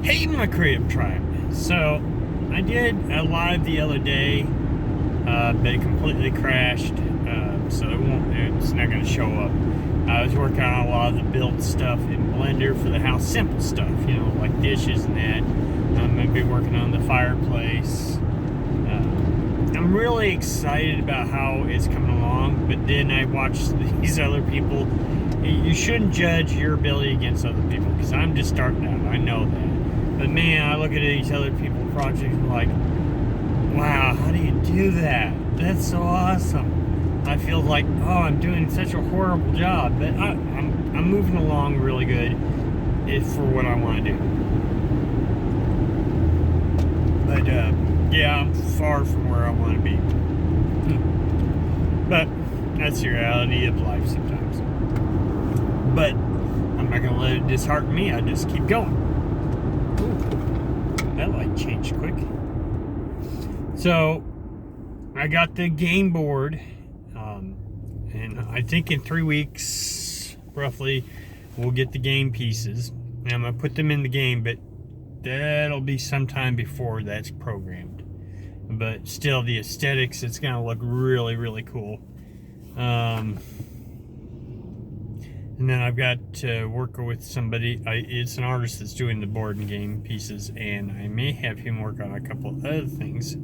Hey, my creative tribe. So, I did a live the other day, but it completely crashed, so it's not going to show up. I was working on a lot of the build stuff in Blender for the house, simple stuff, like dishes and that. I'm going to be working on the fireplace. I'm really excited about how it's coming along, but then I watched these other people. You shouldn't judge your ability against other people, because I'm just starting out. I know that. But man, I look at these other people's projects and like, wow, how do you do that? That's so awesome. I feel like, oh, I'm doing such a horrible job, but I'm moving along really good for what I want to do. But yeah, I'm far from where I want to be. But that's the reality of life sometimes. But I'm not gonna let it dishearten me. I just keep going. Ooh, that light changed quick. So I got the game board, and I think in 3 weeks, roughly, we'll get the game pieces. And I'm gonna put them in the game, but that'll be sometime before that's programmed. But still, the aesthetics, it's gonna look really, really cool. And then I've got to work with somebody. It's an artist that's doing the board and game pieces, and I may have him work on a couple of other things.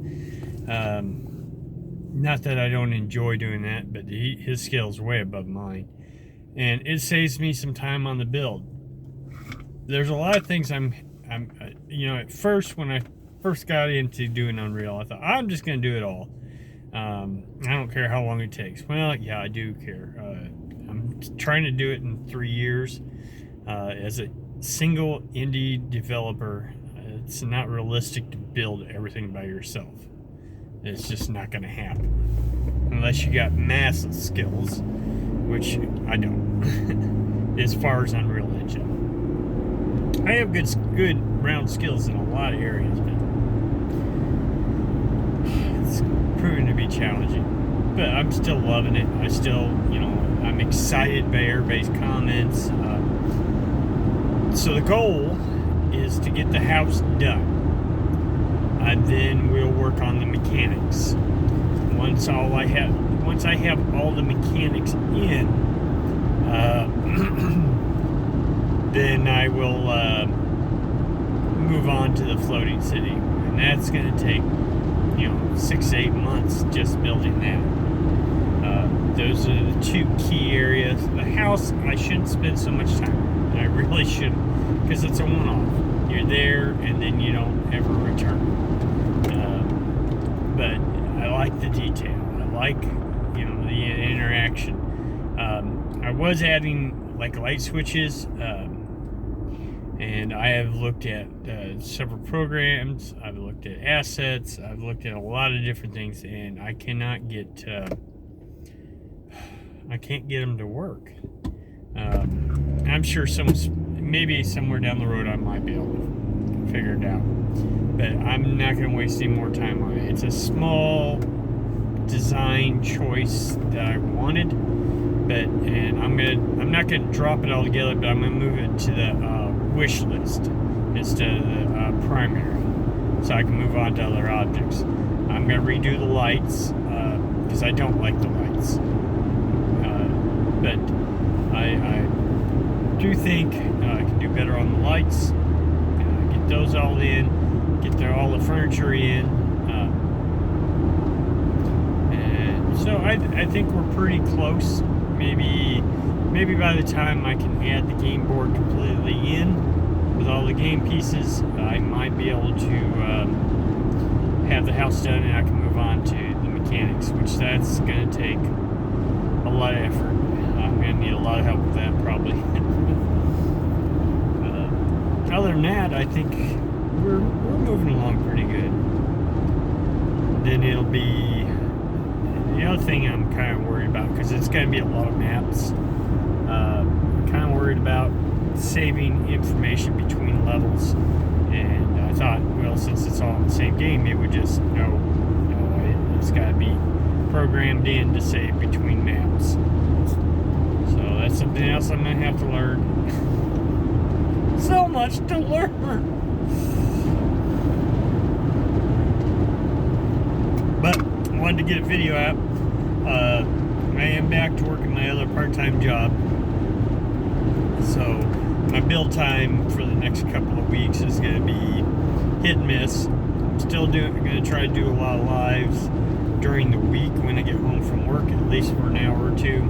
Not that I don't enjoy doing that, but his skill's way above mine, and it saves me some time on the build. There's a lot of things at first, when I first got into doing Unreal, I thought, I'm just going to do it all. I don't care how long it takes. Well, yeah, I do care. I'm trying to do it in 3 years. As a single indie developer, it's not realistic to build everything by yourself. It's just not going to happen. Unless you got massive skills, which I don't, as far as Unreal Engine. I have good round skills in a lot of areas, but it's proven to be challenging. But I'm still loving it. I still, I'm excited by everybody's comments. So the goal is to get the house done. Then we'll work on the mechanics. Once I have all the mechanics in, then I will move on to the floating city, and that's going to take 6 to 8 months just building that. Those are the two key areas. The house, I shouldn't spend so much time on. I really shouldn't, because it's a one-off. You're there and then you don't ever return. But I like the detail. I like the interaction. I was adding like light switches, and I have looked at several programs. I've looked at assets. I've looked at a lot of different things, and I cannot get them to work. I'm sure maybe somewhere down the road I might be able to figure it out, but I'm not going to waste any more time on it. It's a small design choice that I wanted, and I'm not going to drop it all together, but I'm going to move it to the wish list instead of the primary, so I can move on to other objects. I'm going to redo the lights, because I don't like the lights, but I do think I can do better on the lights. Get those all in, get all the furniture in, and so I think we're pretty close. Maybe by the time I can add the game board completely in with all the game pieces, I might be able to have the house done, and I can move on to the mechanics, which that's going to take a lot of effort. I'm going to need a lot of help with that, probably. Other than that, I think we're moving along pretty good. Then it'll be the other thing I'm kind of worried about, because it's going to be a lot of maps. I'm kind of worried about saving information between levels, and I thought, well, since it's all in the same game, it would just it's got to be programmed in to save between maps. So that's something else I'm going to have to learn. So much to learn. But I wanted to get a video out. I am back to working my other part-time job. So my build time for the next couple of weeks is going to be hit and miss. I'm still going to try to do a lot of lives during the week when I get home from work, at least for an hour or two.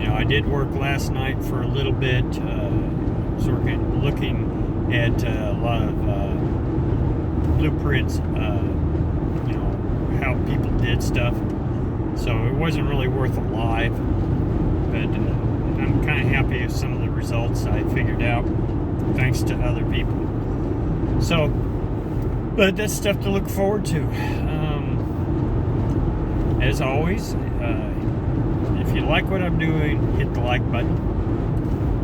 You know, I did work last night for a little bit, looking at a lot of blueprints, you know, how people did stuff. So it wasn't really worth a live, but I'm kind of happy with some of the results I figured out thanks to other people. So, but that's stuff to look forward to. As always, if you like what I'm doing, hit the like button.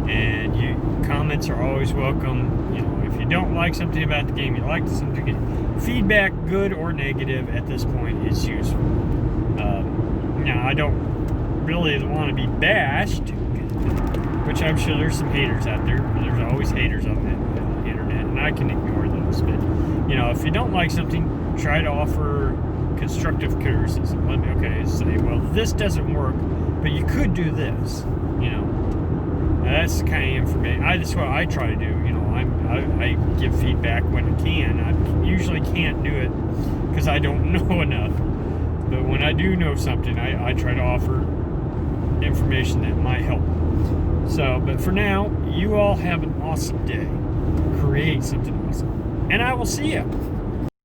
And comments are always welcome. You know, if you don't like something about the game, you like something, feedback, good or negative, at this point is useful. Now, I don't really want to be bashed, which I'm sure there's some haters out there. There's always haters on the internet, and I can ignore those. But, you know, if you don't like something, try to offer constructive criticism. Let me, say, well, this doesn't work, but you could do this, you know. That's the kind of information. That's what I try to do. You know, I give feedback when I can. I usually can't do it because I don't know enough. But when I do know something, I try to offer information that might help. So, but for now, you all have an awesome day. Create something awesome. And I will see you.